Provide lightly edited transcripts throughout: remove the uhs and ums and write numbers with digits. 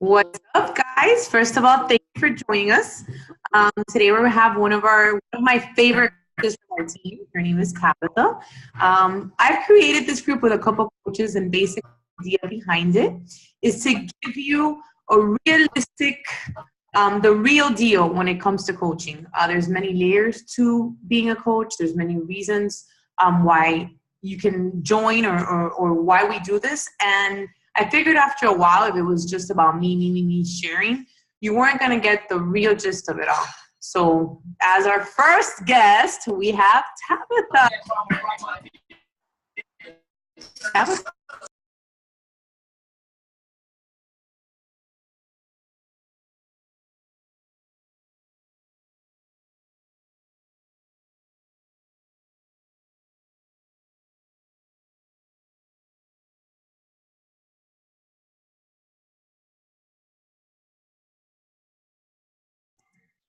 What's up, guys? First of all, thank you for joining us. Today we have one of my favorite coaches from our team. Her name is Tabatha. I've created this group with a couple coaches, and basic idea behind it is to give you a realistic, the real deal when it comes to coaching. There's many layers to being a coach. There's many reasons why you can join or why we do this. And I figured after a while, if it was just about me sharing, you weren't going to get the real gist of it all. So as our first guest, we have Tabatha. Tabatha.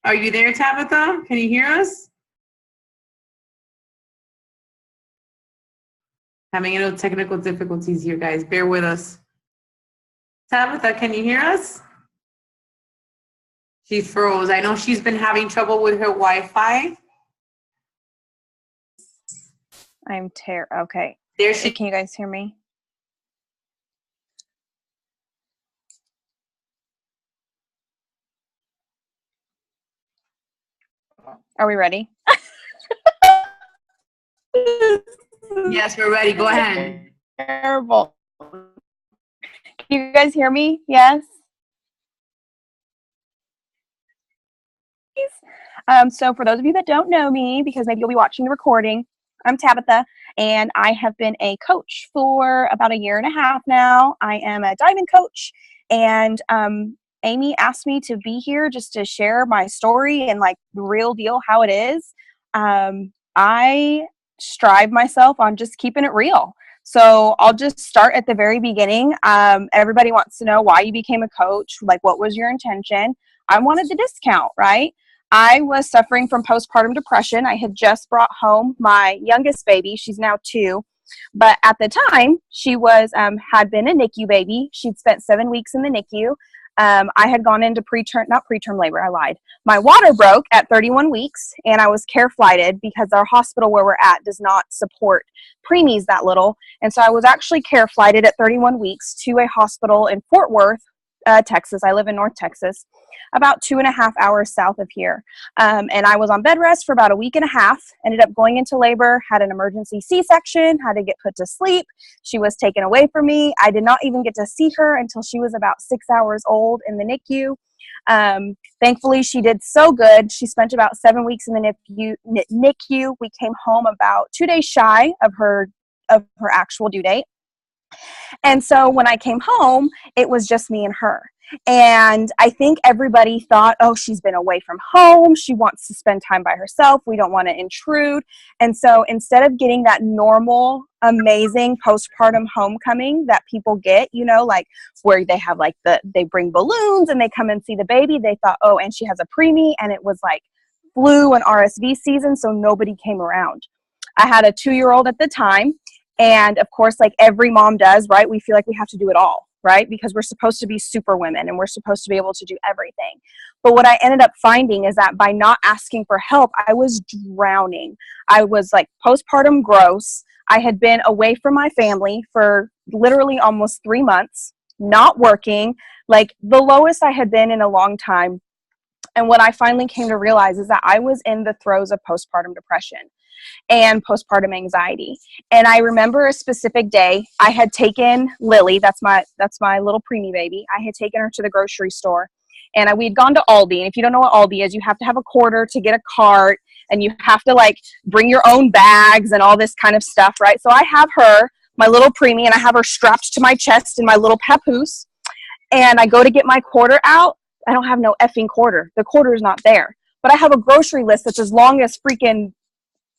Are you there, Tabatha? Can you hear us? Having a little technical difficulties here, guys. Bear with us. Tabatha, can you hear us? She froze. I know she's been having trouble with her Wi-Fi. Okay. There she. Can you guys hear me? Are we ready? Yes, we're ready. Go ahead. Terrible. Can you guys hear me? Yes? So for those of you that don't know me, because maybe you'll be watching the recording, I'm Tabatha, and I have been a coach for about a year and a half now. I am a diamond coach, and Amy asked me to be here just to share my story and like the real deal how it is. I strive myself on just keeping it real. So I'll just start at the very beginning. Everybody wants to know why you became a coach, like what was your intention? I wanted the discount, right? I was suffering from postpartum depression. I had just brought home my youngest baby. She's now 2. But at the time, she was had been a NICU baby. She'd spent 7 weeks in the NICU. I had gone into not preterm labor, I lied. My water broke at 31 weeks, and I was care flighted because our hospital where we're at does not support preemies that little. And so I was actually care flighted at 31 weeks to a hospital in Fort Worth, Texas. I live in North Texas, about 2.5 hours south of here. And I was on bed rest for about a week and a half, ended up going into labor, had an emergency C-section, had to get put to sleep. She was taken away from me. I did not even get to see her until she was about 6 hours old in the NICU. Thankfully, she did so good. She spent about 7 weeks in the NICU. We came home about 2 days shy of her actual due date. And so when I came home, it was just me and her. And I think everybody thought, oh, she's been away from home. She wants to spend time by herself. We don't want to intrude. And so instead of getting that normal, amazing postpartum homecoming that people get, you know, like where they have like they bring balloons and they come and see the baby, they thought, oh, and she has a preemie, and it was like flu and RSV season, so nobody came around. I had a 2-year-old at the time. And of course, like every mom does, right? We feel like we have to do it all, right? Because we're supposed to be super women and we're supposed to be able to do everything. But what I ended up finding is that by not asking for help, I was drowning. I was like postpartum gross. I had been away from my family for literally almost 3 months, not working, like the lowest I had been in a long time. And what I finally came to realize is that I was in the throes of postpartum depression and postpartum anxiety. And I remember a specific day I had taken Lily, that's my little preemie baby. I had taken her to the grocery store, and we had gone to Aldi. And if you don't know what Aldi is, you have to have a quarter to get a cart, and you have to like bring your own bags and all this kind of stuff, right? So I have her, my little preemie, and I have her strapped to my chest in my little papoose. And I go to get my quarter out. I don't have no effing quarter. The quarter is not there. But I have a grocery list that's as long as freaking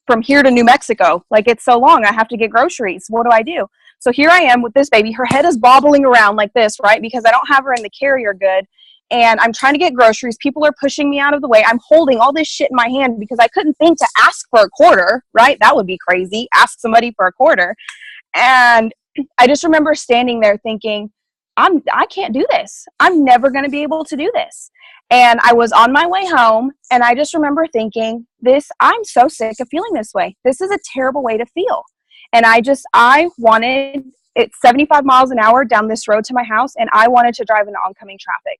from here to New Mexico. Like, it's so long, I have to get groceries. What do? So here I am with this baby. Her head is bobbling around like this, right? Because I don't have her in the carrier good. And I'm trying to get groceries. People are pushing me out of the way. I'm holding all this shit in my hand because I couldn't think to ask for a quarter, right? That would be crazy. Ask somebody for a quarter. And I just remember standing there thinking, I can't do this. I'm never going to be able to do this. And I was on my way home, and I just remember thinking, I'm so sick of feeling this way. This is a terrible way to feel. And I wanted it 75 miles an hour down this road to my house, and I wanted to drive into oncoming traffic.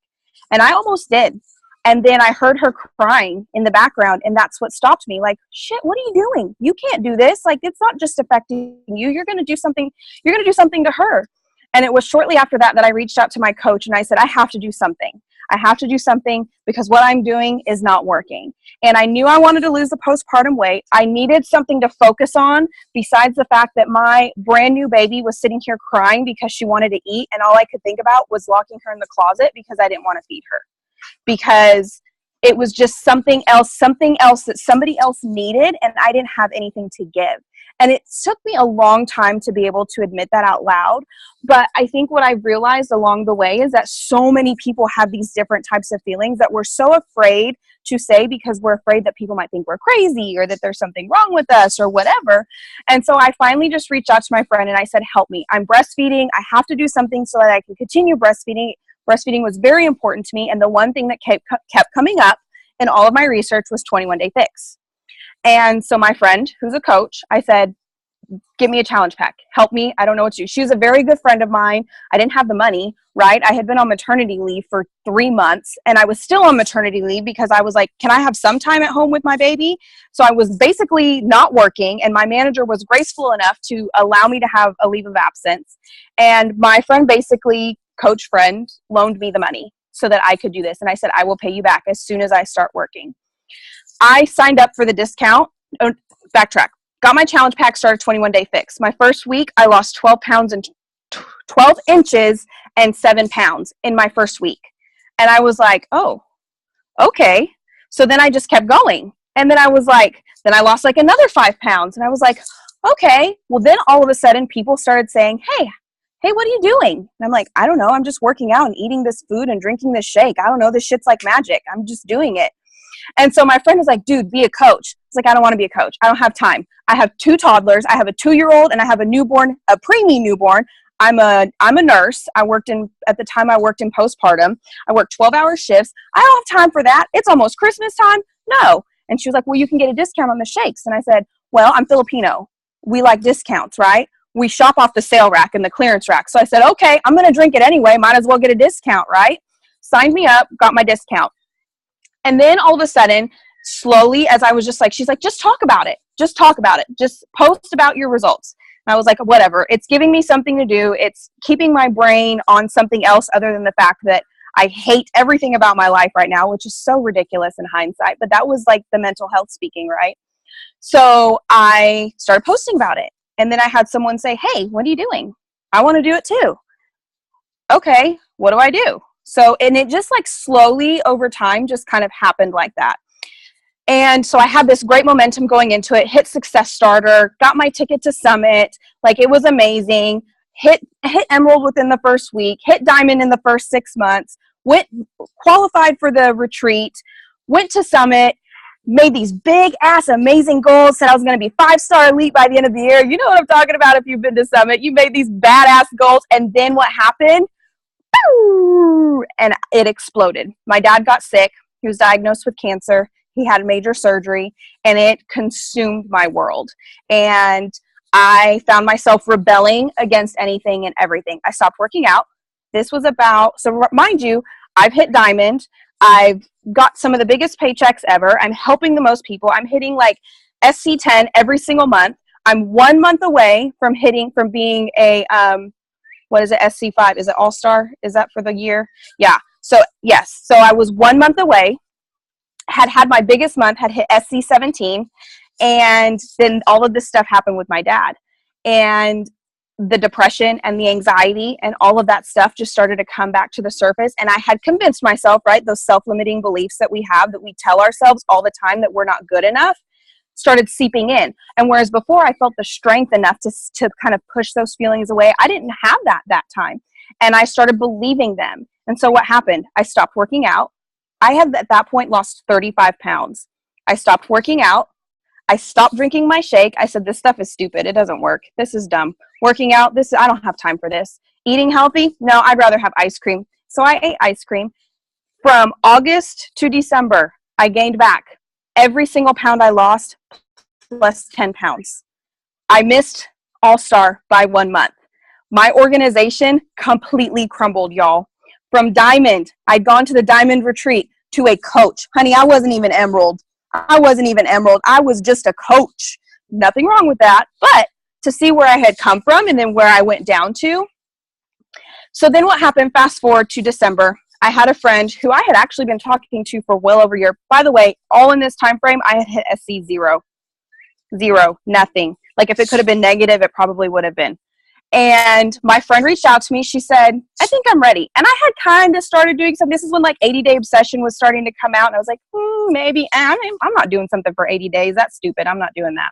And I almost did. And then I heard her crying in the background, and that's what stopped me. Like, shit, what are you doing? You can't do this. Like, it's not just affecting you. You're going to do something to her. And it was shortly after that I reached out to my coach, and I said, I have to do something. I have to do something because what I'm doing is not working. And I knew I wanted to lose the postpartum weight. I needed something to focus on besides the fact that my brand new baby was sitting here crying because she wanted to eat. And all I could think about was locking her in the closet because I didn't want to feed her. Because it was just something else that somebody else needed, and I didn't have anything to give. And it took me a long time to be able to admit that out loud. But I think what I realized along the way is that so many people have these different types of feelings that we're so afraid to say because we're afraid that people might think we're crazy or that there's something wrong with us or whatever. And so I finally just reached out to my friend and I said, help me. I'm breastfeeding. I have to do something so that I can continue breastfeeding. Breastfeeding was very important to me. And the one thing that kept coming up in all of my research was 21-day fix. And so my friend, who's a coach, I said, give me a challenge pack. Help me. I don't know what to do. She was a very good friend of mine. I didn't have the money, right? I had been on maternity leave for 3 months, and I was still on maternity leave because I was like, can I have some time at home with my baby? So I was basically not working, and my manager was graceful enough to allow me to have a leave of absence. And my friend, basically, coach friend, loaned me the money so that I could do this. And I said, I will pay you back as soon as I start working. I signed up for the discount. Backtrack. Got my challenge pack, started 21-day fix. My first week, I lost 12 inches and 7 pounds in my first week. And I was like, oh, okay. So then I just kept going. And then I was like, then I lost like another 5 pounds. And I was like, okay. Well, then all of a sudden people started saying, hey, what are you doing? And I'm like, I don't know. I'm just working out and eating this food and drinking this shake. I don't know. This shit's like magic. I'm just doing it. And so my friend was like, dude, be a coach. It's like, I don't want to be a coach. I don't have time. I have 2 toddlers. I have a 2-year-old and I have a newborn, a preemie newborn. I'm a nurse. At the time I worked in postpartum. I worked 12-hour shifts. I don't have time for that. It's almost Christmas time. No. And she was like, well, you can get a discount on the shakes. And I said, well, I'm Filipino. We like discounts, right? We shop off the sale rack and the clearance rack. So I said, okay, I'm going to drink it anyway. Might as well get a discount, right? Signed me up, got my discount. And then all of a sudden, slowly, as I was just like, she's like, just talk about it. Just talk about it. Just post about your results. And I was like, whatever. It's giving me something to do. It's keeping my brain on something else other than the fact that I hate everything about my life right now, which is so ridiculous in hindsight. But that was like the mental health speaking, right? So I started posting about it. And then I had someone say, hey, what are you doing? I want to do it too. Okay, what do I do? So, and it just like slowly over time just kind of happened like that. And so I had this great momentum going into it, hit Success Starter, got my ticket to Summit. Like it was amazing. Hit Emerald within the first week, hit Diamond in the first 6 months, qualified for the retreat, went to Summit, made these big ass amazing goals, said I was going to be 5-star elite by the end of the year. You know what I'm talking about if you've been to Summit. You made these badass goals. And then what happened? And it exploded. My dad got sick. He was diagnosed with cancer. He had major surgery, and it consumed my world. And I found myself rebelling against anything and everything. I stopped working out. This was so mind you, I've hit Diamond. I've got some of the biggest paychecks ever. I'm helping the most people. I'm hitting like SC10 every single month. I'm 1 month away from being a, what is it, SC5? Is it All-Star? Is that for the year? Yeah. So yes. So I was 1 month away, had my biggest month, had hit SC17. And then all of this stuff happened with my dad. And the depression and the anxiety and all of that stuff just started to come back to the surface. And I had convinced myself, right, those self-limiting beliefs that we have, that we tell ourselves all the time that we're not good enough, started seeping in. And whereas before I felt the strength enough to kind of push those feelings away, I didn't have that time. And I started believing them. And so what happened? I stopped working out. I had at that point lost 35 pounds. I stopped working out. I stopped drinking my shake. I said, this stuff is stupid. It doesn't work. This is dumb. Working out, I don't have time for this. Eating healthy? No, I'd rather have ice cream. So I ate ice cream. From August to December, I gained back every single pound I lost, plus 10 pounds. I missed All-Star by 1 month. My organization completely crumbled, y'all. From Diamond, I'd gone to the Diamond retreat, to a coach. Honey, I wasn't even Emerald. I was just a coach. Nothing wrong with that. But to see where I had come from and then where I went down to. So then what happened, fast forward to December, I had a friend who I had actually been talking to for well over a year. By the way, all in this time frame, I had hit SC 0. Nothing. Like if it could have been negative, it probably would have been. And my friend reached out to me. She said, I think I'm ready. And I had kind of started doing something. This is when like 80-day obsession was starting to come out. And I was like, maybe I'm not doing something for 80 days. That's stupid. I'm not doing that.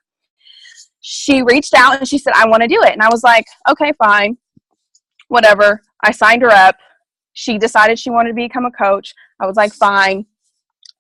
She reached out and she said, I want to do it. And I was like, okay, fine, whatever. I signed her up. She decided she wanted to become a coach. I was like, fine.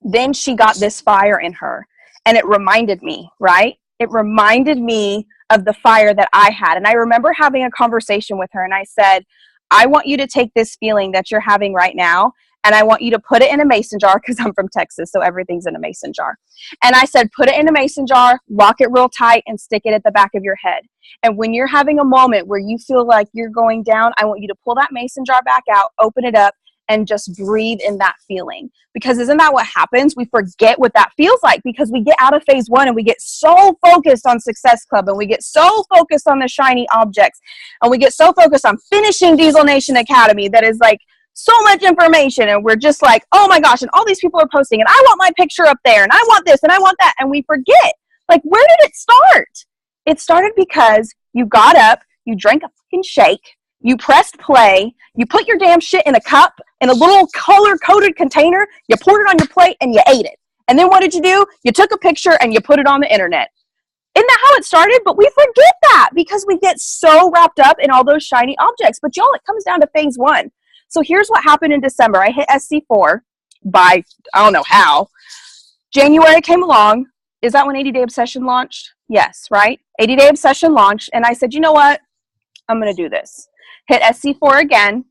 Then she got this fire in her. And it reminded me, right? It reminded me of the fire that I had. And I remember having a conversation with her and I said, I want you to take this feeling that you're having right now and I want you to put it in a mason jar, because I'm from Texas, so everything's in a mason jar. And I said, put it in a mason jar, lock it real tight, and stick it at the back of your head. And when you're having a moment where you feel like you're going down, I want you to pull that mason jar back out, open it up, and just breathe in that feeling. Because isn't that what happens? We forget what that feels like because we get out of phase one and we get so focused on Success Club and we get so focused on the shiny objects and we get so focused on finishing Diesel Nation Academy that is like so much information, and we're just like, oh my gosh, and all these people are posting and I want my picture up there and I want this and I want that, and we forget, like, where did it start? It started because you got up, you drank a fucking shake, you pressed play, you put your damn shit in a cup, in a little color-coded container, you poured it on your plate, and you ate it. And then what did you do? You took a picture and you put it on the internet. Isn't that how it started? But we forget that because we get so wrapped up in all those shiny objects. But y'all, it comes down to phase one. So here's what happened in December. I hit SC4 by, I don't know how. January came along. Is that when 80-Day Obsession launched? Yes, right? 80-Day Obsession launched. And I said, you know what? I'm going to do this. Hit SC4 again.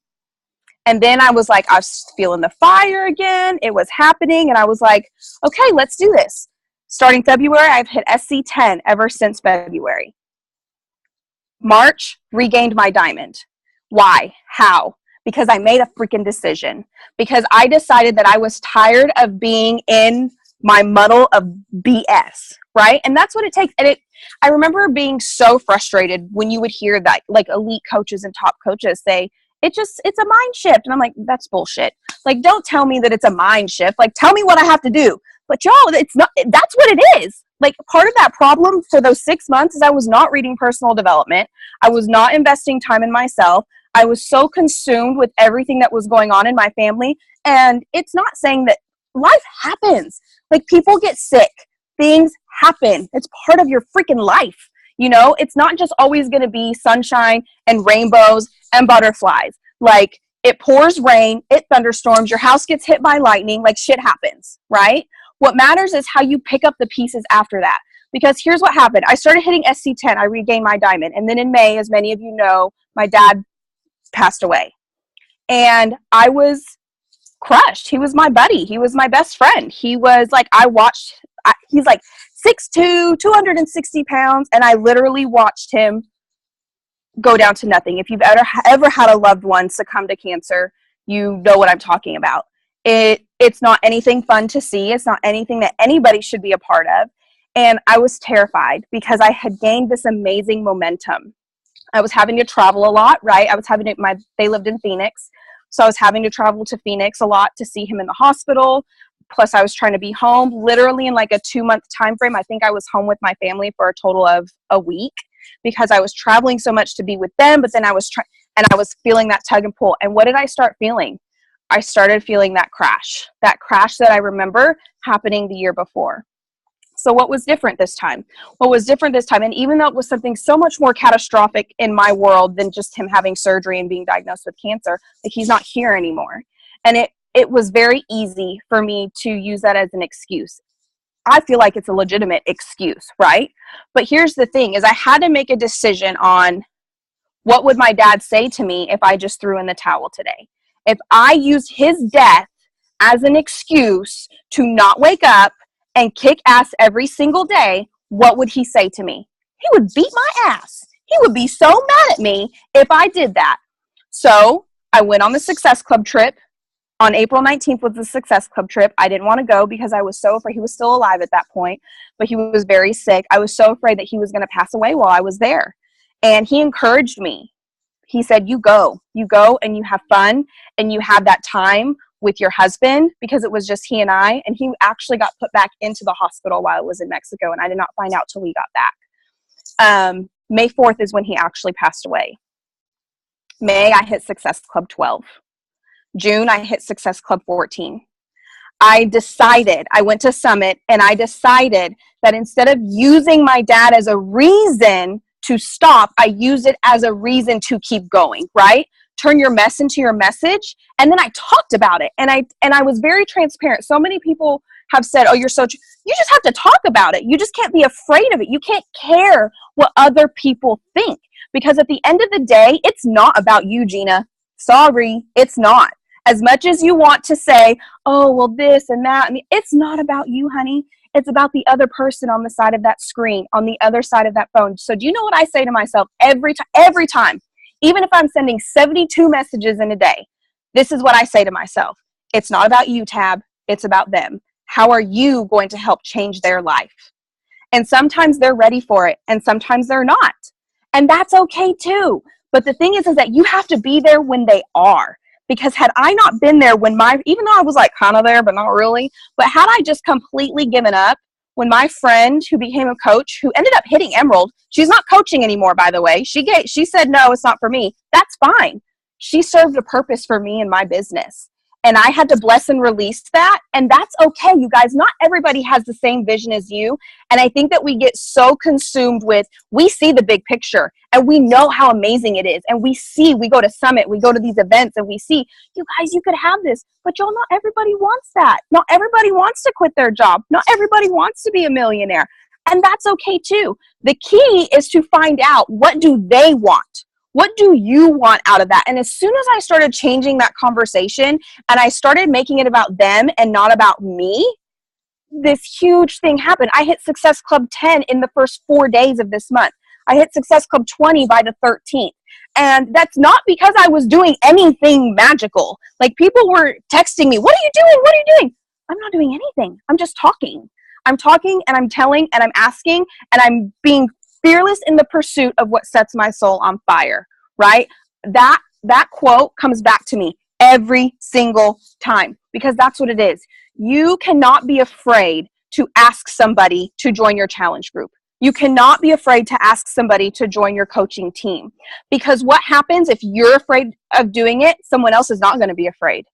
And then I was like, I was feeling the fire again. It was happening. And I was like, okay, let's do this. Starting February, I've hit SC10 ever since February. March, regained my diamond. Why? How? Because I made a freaking decision. Because I decided that I was tired of being in my muddle of BS, right? And that's what it takes. And I remember being so frustrated when you would hear that, like, elite coaches and top coaches say, it's a mind shift. And I'm like, that's bullshit. Like, don't tell me that it's a mind shift. Like, tell me what I have to do. But y'all, it's not, that's what it is. Like, part of that problem for those 6 months is I was not reading personal development. I was not investing time in myself. I was so consumed with everything that was going on in my family. And it's not saying that life happens. Like, people get sick. Things happen. It's part of your freaking life. You know, it's not just always going to be sunshine and rainbows and butterflies. Like, it pours rain, it thunderstorms, your house gets hit by lightning, like, shit happens, right? What matters is how you pick up the pieces after that. Because here's what happened. I started hitting SC10. I regained my diamond. And then in May, as many of you know, my dad passed away. And I was crushed. He was my buddy. He was my best friend. He was like, he's like 6'2", 260 pounds. And I literally watched him go down to nothing. If you've ever had a loved one succumb to cancer, you know what I'm talking about. It's not anything fun to see. It's not anything that anybody should be a part of. And I was terrified because I had gained this amazing momentum. I was having to travel a lot, right? They lived in Phoenix. So I was having to travel to Phoenix a lot to see him in the hospital. Plus I was trying to be home literally in like a 2-month time frame. I think I was home with my family for a total of a week because I was traveling so much to be with them. But then I was feeling that tug and pull. And what did I start feeling? I started feeling that crash that I remember happening the year before. So what was different this time? And even though it was something so much more catastrophic in my world than just him having surgery and being diagnosed with cancer, like, he's not here anymore. And it was very easy for me to use that as an excuse. I feel like it's a legitimate excuse, right? But here's the thing is I had to make a decision on what would my dad say to me if I just threw in the towel today? If I used his death as an excuse to not wake up and kick ass every single day, what would he say to me? He would beat my ass. He would be so mad at me if I did that. So I went on the Success Club trip. On April 19th was the Success Club trip. I didn't want to go because I was so afraid. He was still alive at that point, but he was very sick. I was so afraid that he was going to pass away while I was there. And he encouraged me. He said, you go and you have fun and you have that time with your husband, because it was just he and I. And he actually got put back into the hospital while I was in Mexico, and I did not find out till we got back. May 4th is when he actually passed away. May, I hit Success Club 12. June, I hit Success Club 14. I went to Summit, and I decided that instead of using my dad as a reason to stop, I use it as a reason to keep going, right? Turn your mess into your message. And then I talked about it, and I was very transparent. So many people have said, oh, you just have to talk about it. You just can't be afraid of it. You can't care what other people think, because at the end of the day, it's not about you, Gina. Sorry, it's not. As much as you want to say, oh, well, this and that, it's not about you, honey. It's about the other person on the side of that screen, on the other side of that phone. So do you know what I say to myself every time? Even if I'm sending 72 messages in a day, this is what I say to myself. It's not about you, Tab. It's about them. How are you going to help change their life? And sometimes they're ready for it, and sometimes they're not. And that's okay too. But the thing is that you have to be there when they are. Because had I not been there even though I was like kind of there, but not really, but had I just completely given up when my friend who became a coach, who ended up hitting Emerald, she's not coaching anymore, by the way. She said, no, it's not for me. That's fine. She served a purpose for me and my business. And I had to bless and release that. And that's okay, you guys. Not everybody has the same vision as you. And I think that we get so consumed with, we see the big picture and we know how amazing it is. And we go to Summit, we go to these events, and we see, you guys, you could have this. But y'all, not everybody wants that. Not everybody wants to quit their job. Not everybody wants to be a millionaire. And that's okay too. The key is to find out, what do they want? What do you want out of that? And as soon as I started changing that conversation and I started making it about them and not about me, this huge thing happened. I hit Success Club 10 in the first 4 days of this month. I hit Success Club 20 by the 13th. And that's not because I was doing anything magical. Like, people were texting me, what are you doing? What are you doing? I'm not doing anything. I'm just talking. I'm talking and I'm telling and I'm asking, and I'm being fearless in the pursuit of what sets my soul on fire, right? That quote comes back to me every single time, because that's what it is. You cannot be afraid to ask somebody to join your challenge group. You cannot be afraid to ask somebody to join your coaching team, because what happens if you're afraid of doing it, someone else is not going to be afraid.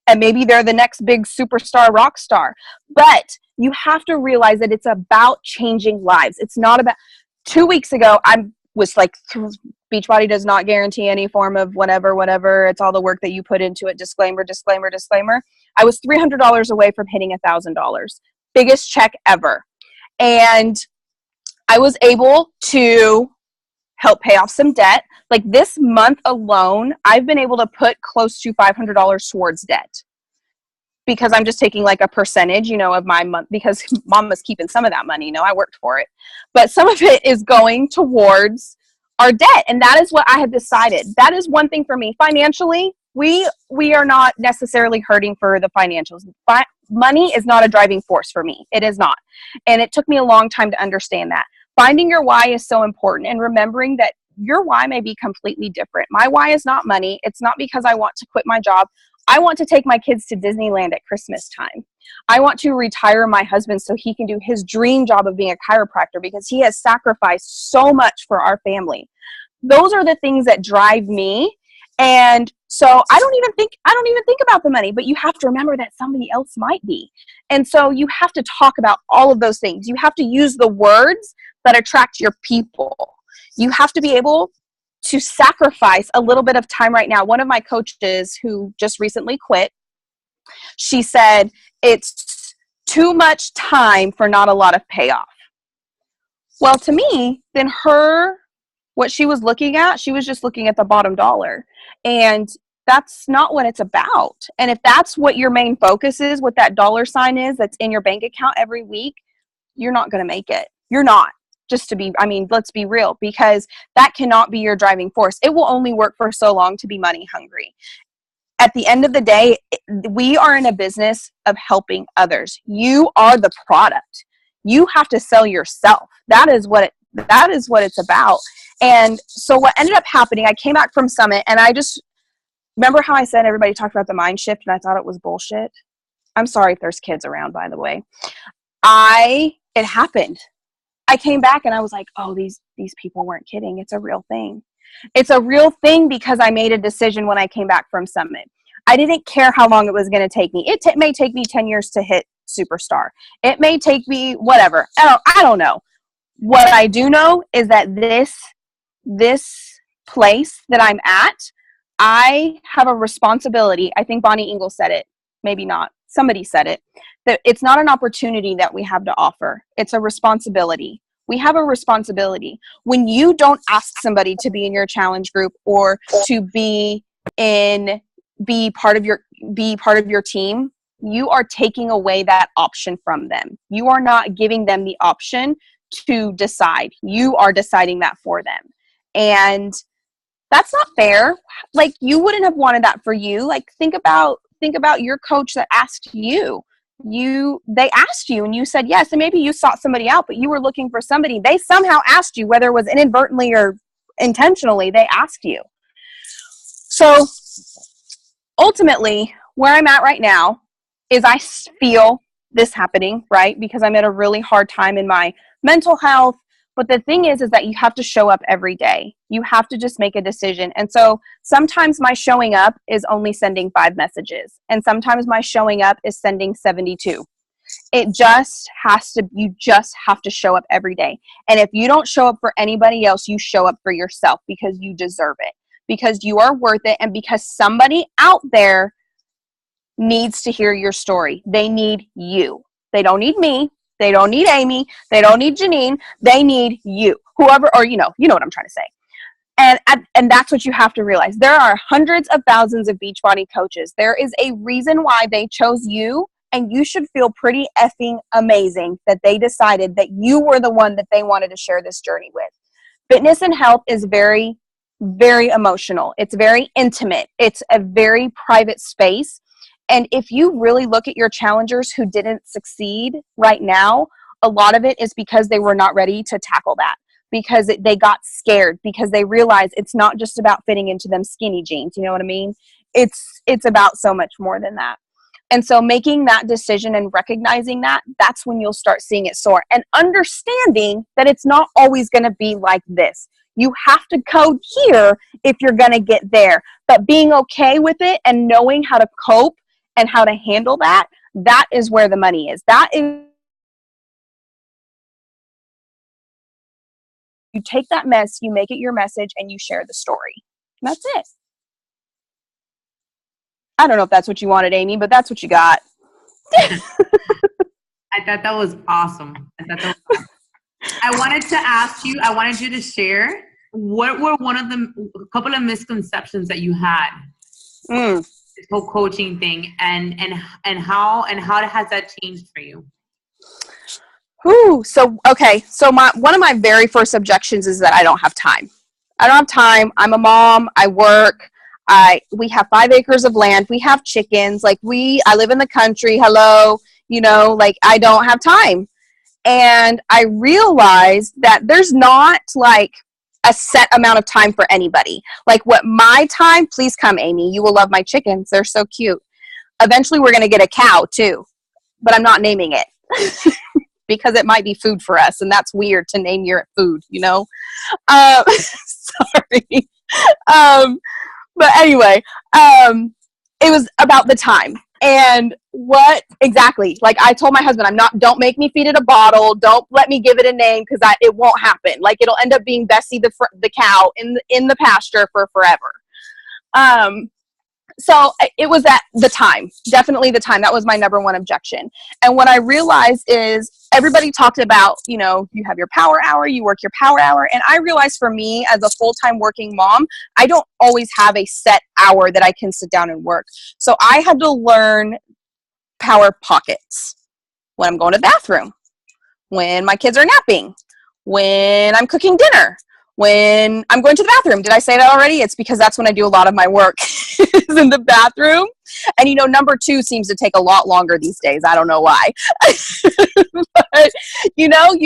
And maybe they're the next big superstar rock star. But you have to realize that it's about changing lives. It's not about... 2 weeks ago, I was like, Beachbody does not guarantee any form of whatever. It's all the work that you put into it. Disclaimer. I was $300 away from hitting $1,000. Biggest check ever. And I was able to help pay off some debt. Like, this month alone, I've been able to put close to $500 towards debt, because I'm just taking like a percentage, of my month, because mom was keeping some of that money. I worked for it, but some of it is going towards our debt. And that is what I have decided. That is one thing for me. Financially, we are not necessarily hurting for the financials. Money is not a driving force for me. It is not. And it took me a long time to understand that. Finding your why is so important, and remembering that your why may be completely different. My why is not money. It's not because I want to quit my job. I want to take my kids to Disneyland at Christmas time. I want to retire my husband so he can do his dream job of being a chiropractor, because he has sacrificed so much for our family. Those are the things that drive me. And so I don't even think about the money, but you have to remember that somebody else might be. And so you have to talk about all of those things. You have to use the words that attract your people. You have to be able to sacrifice a little bit of time right now. One of my coaches who just recently quit, she said, it's too much time for not a lot of payoff. Well, to me, then her What she was looking at, she was just looking at the bottom dollar. And that's not what it's about. And if that's what your main focus is, what that dollar sign is that's in your bank account every week, you're not going to make it. You're not. Let's be real, because that cannot be your driving force. It will only work for so long to be money hungry. At the end of the day, we are in a business of helping others. You are the product. You have to sell yourself. That is what it's about. And so what ended up happening, I came back from Summit, and I just remember how I said everybody talked about the mind shift and I thought it was bullshit. I'm sorry if there's kids around, by the way. It happened. I came back and I was like, oh, these people weren't kidding. It's a real thing. It's a real thing because I made a decision when I came back from Summit. I didn't care how long it was going to take me. It may take me 10 years to hit superstar. It may take me whatever. I don't know. What I do know is that this place that I'm at, I have a responsibility. I think Bonnie Ingalls said it. Maybe not. Somebody said it. That it's not an opportunity that we have to offer. It's a responsibility. We have a responsibility. When you don't ask somebody to be in your challenge group or to be part of your team, you are taking away that option from them. You are not giving them the option to decide. You are deciding that for them. And that's not fair. Like, you wouldn't have wanted that for you. Like, think about your coach that asked you. They asked you and you said yes, and maybe you sought somebody out, but you were looking for somebody. They somehow asked you, whether it was inadvertently or intentionally, they asked you. So ultimately, where I'm at right now is I feel this happening, right? Because I'm at a really hard time in my mental health. But the thing is that you have to show up every day. You have to just make a decision. And so sometimes my showing up is only sending 5 messages. And sometimes my showing up is sending 72. You just have to show up every day. And if you don't show up for anybody else, you show up for yourself, because you deserve it, because you are worth it, and because somebody out there needs to hear your story. They need you. They don't need me. They don't need Amy. They don't need Janine. They need you. Whoever, or you know what I'm trying to say. And that's what you have to realize. There are hundreds of thousands of Beachbody coaches. There is a reason why they chose you, and you should feel pretty effing amazing that they decided that you were the one that they wanted to share this journey with. Fitness and health is very, very emotional. It's very intimate. It's a very private space. And if you really look at your challengers who didn't succeed right now, a lot of it is because they were not ready to tackle that, because they got scared, because they realized it's not just about fitting into them skinny jeans. You know what I mean? It's about so much more than that. And so making that decision and recognizing that, that's when you'll start seeing it soar, and understanding that it's not always going to be like this. You have to go here if you're going to get there. But being okay with it and knowing how to cope and how to handle that, that is where the money is. That is, you take that mess, you make it your message, and you share the story. And that's it. I don't know if that's what you wanted, Amy, but that's what you got. I thought that was awesome. I wanted you to share, what were a couple of misconceptions that you had? This whole coaching thing, and how has that changed for you? So one of my very first objections is that I don't have time. I'm a mom. I work. We have 5 acres of land. We have chickens. I live in the country. Hello, I don't have time. And I realized that there's not a set amount of time for anybody. What my time, please come, Amy. You will love my chickens. They're so cute. Eventually we're going to get a cow too, but I'm not naming it because it might be food for us. And that's weird to name your food, sorry. But anyway, it was about the time. And what exactly, I told my husband, don't make me feed it a bottle. Don't let me give it a name, because it won't happen. It'll end up being Bessie the cow in the pasture for forever. so it was at the time, definitely the time. That was my number one objection. And what I realized is everybody talked about, you know, you have your power hour, you work your power hour. And I realized for me as a full-time working mom, I don't always have a set hour that I can sit down and work. So I had to learn power pockets when I'm going to the bathroom, when my kids are napping, when I'm cooking dinner, when I'm going to the bathroom. Did I say that already? It's because that's when I do a lot of my work is in the bathroom. And, you know, number two seems to take a lot longer these days. I don't know why. But, you know,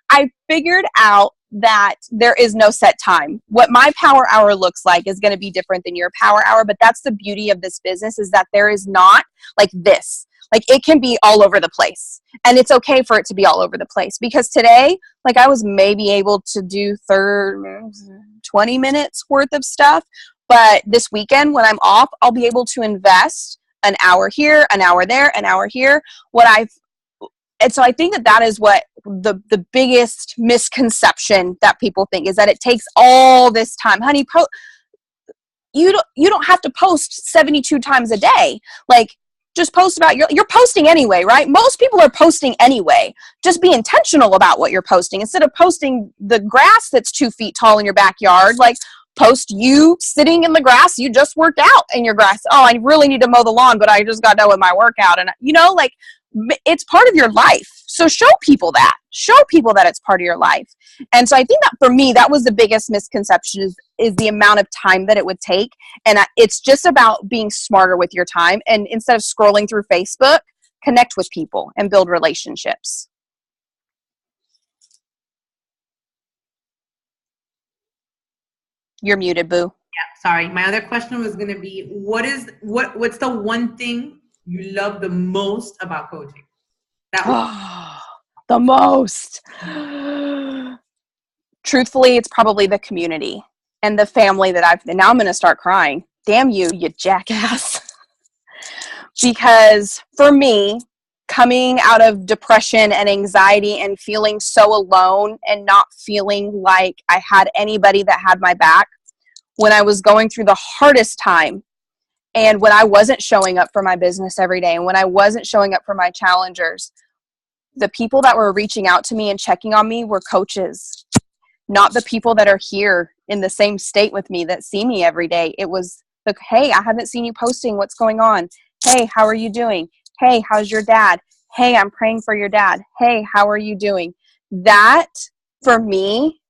I figured out that there is no set time. What my power hour looks like is going to be different than your power hour. But that's the beauty of this business, is that there is not like this. Like, it can be all over the place, and it's okay for it to be all over the place, because today, like, I was maybe able to do 20 minutes worth of stuff, but this weekend when I'm off, I'll be able to invest an hour here, an hour there, an hour here. And so I think that is what the biggest misconception that people think, is that it takes all this time. Honey, you don't have to post 72 times a day. Like, just post about you're posting anyway, right? Most people are posting anyway. Just be intentional about what you're posting. Instead of posting the grass that's 2 feet tall in your backyard, like, post you sitting in the grass. You just worked out in your grass. Oh, I really need to mow the lawn, but I just got done with my workout. And, you know, like, it's part of your life. So show people that it's part of your life. And so I think that for me, that was the biggest misconception, is the amount of time that it would take. And it's just about being smarter with your time. And instead of scrolling through Facebook, connect with people and build relationships. You're muted, boo. Yeah, sorry. My other question was going to be, what's the one thing you love the most about coaching? The most. Truthfully, it's probably the community and the family that now I'm going to start crying. Damn you jackass. Because for me, coming out of depression and anxiety and feeling so alone and not feeling like I had anybody that had my back, when I was going through the hardest time, and when I wasn't showing up for my business every day, and when I wasn't showing up for my challengers, the people that were reaching out to me and checking on me were coaches, not the people that are here in the same state with me that see me every day. It was like, hey, I haven't seen you posting. What's going on? Hey, how are you doing? Hey, how's your dad? Hey, I'm praying for your dad. Hey, how are you doing? That, for me,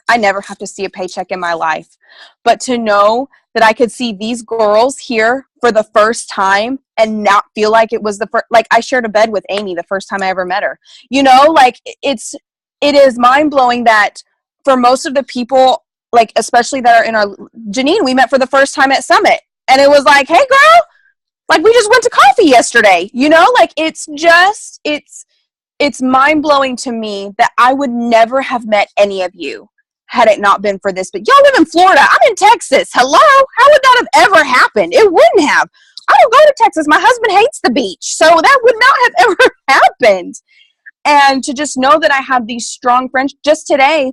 I never have to see a paycheck in my life. But to know that I could see these girls here for the first time and not feel like it was the first, like, I shared a bed with Amy the first time I ever met her. You know, like, it is mind blowing that for most of the people, like, especially that are in our, Janine, we met for the first time at Summit, and it was like, hey girl, like, we just went to coffee yesterday, you know, like, it's mind blowing to me that I would never have met any of you had it not been for this. But y'all live in Florida. I'm in Texas. Hello? How would that have ever happened? It wouldn't have. I don't go to Texas. My husband hates the beach. So that would not have ever happened. And to just know that I have these strong friends. Just today,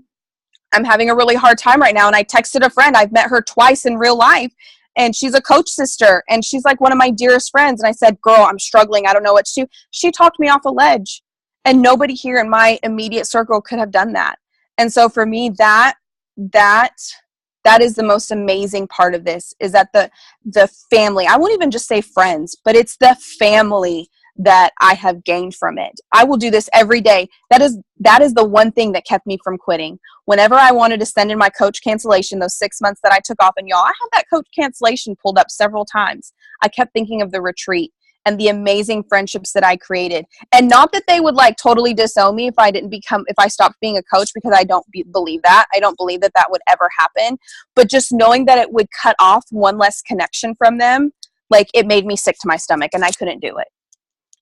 I'm having a really hard time right now. And I texted a friend. I've met her twice in real life. And she's a coach sister. And she's like one of my dearest friends. And I said, girl, I'm struggling. I don't know what to do. She talked me off a ledge. And nobody here in my immediate circle could have done that. And so for me, that is the most amazing part of this, is that the family, I won't even just say friends, but it's the family that I have gained from it. I will do this every day. That is the one thing that kept me from quitting. Whenever I wanted to send in my coach cancellation, those 6 months that I took off, and y'all, I had that coach cancellation pulled up several times. I kept thinking of the retreat and the amazing friendships that I created. And not that they would like totally disown me if I stopped being a coach, because I don't believe that. I don't believe that would ever happen. But just knowing that it would cut off one less connection from them, like, it made me sick to my stomach, and I couldn't do it.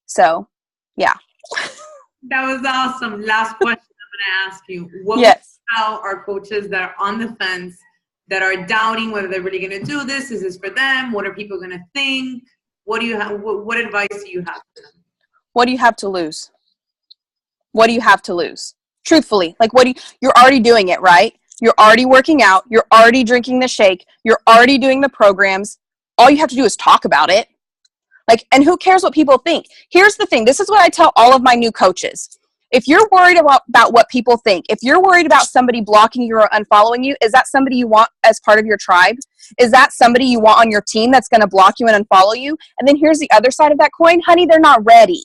So, yeah. That was awesome. Last question I'm going to ask you. What yes. would you tell our coaches that are on the fence, that are doubting whether they're really going to do this? Is this for them? What are people going to think? What do you have? What advice do you have for them? What do you have to lose? What do you have to lose? Truthfully, like, you're already doing it, right? You're already working out. You're already drinking the shake. You're already doing the programs. all you have to do is talk about it. Like, and who cares what people think? Here's the thing. This is what I tell all of my new coaches. If you're worried about what people think, if you're worried about somebody blocking you or unfollowing you, is that somebody you want as part of your tribe? Is that somebody you want on your team that's going to block you and unfollow you? And then here's the other side of that coin. Honey, they're not ready.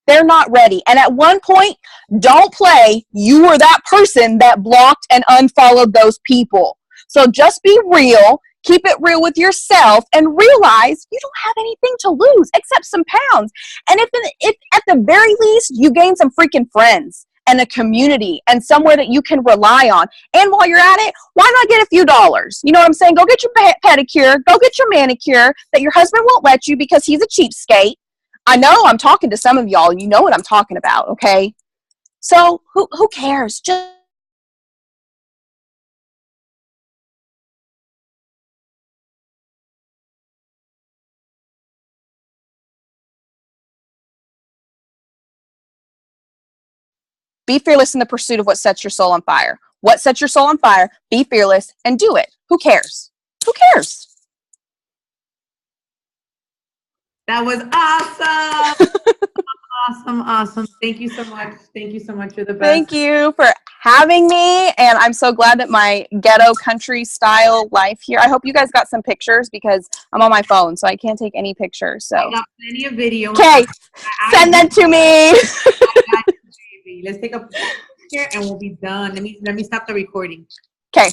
They're not ready. And at one point, don't play you were that person that blocked and unfollowed those people. So just be real. Keep it real with yourself and realize you don't have anything to lose except some pounds. And if at the very least you gain some freaking friends and a community and somewhere that you can rely on. And while you're at it, why not get a few dollars? You know what I'm saying? Go get your pedicure, go get your manicure that your husband won't let you because he's a cheapskate. I know I'm talking to some of y'all. You know what I'm talking about, okay? So who cares? Just be fearless in the pursuit of what sets your soul on fire. What sets your soul on fire? Be fearless and do it. Who cares? Who cares? That was awesome. Awesome. Thank you so much. You're the best. Thank you for having me. And I'm so glad that my ghetto country style life here. I hope you guys got some pictures because I'm on my phone, so I can't take any pictures. So I got plenty of video. Okay, send them to me. Let's take a picture and we'll be done. Let me stop the recording. Okay.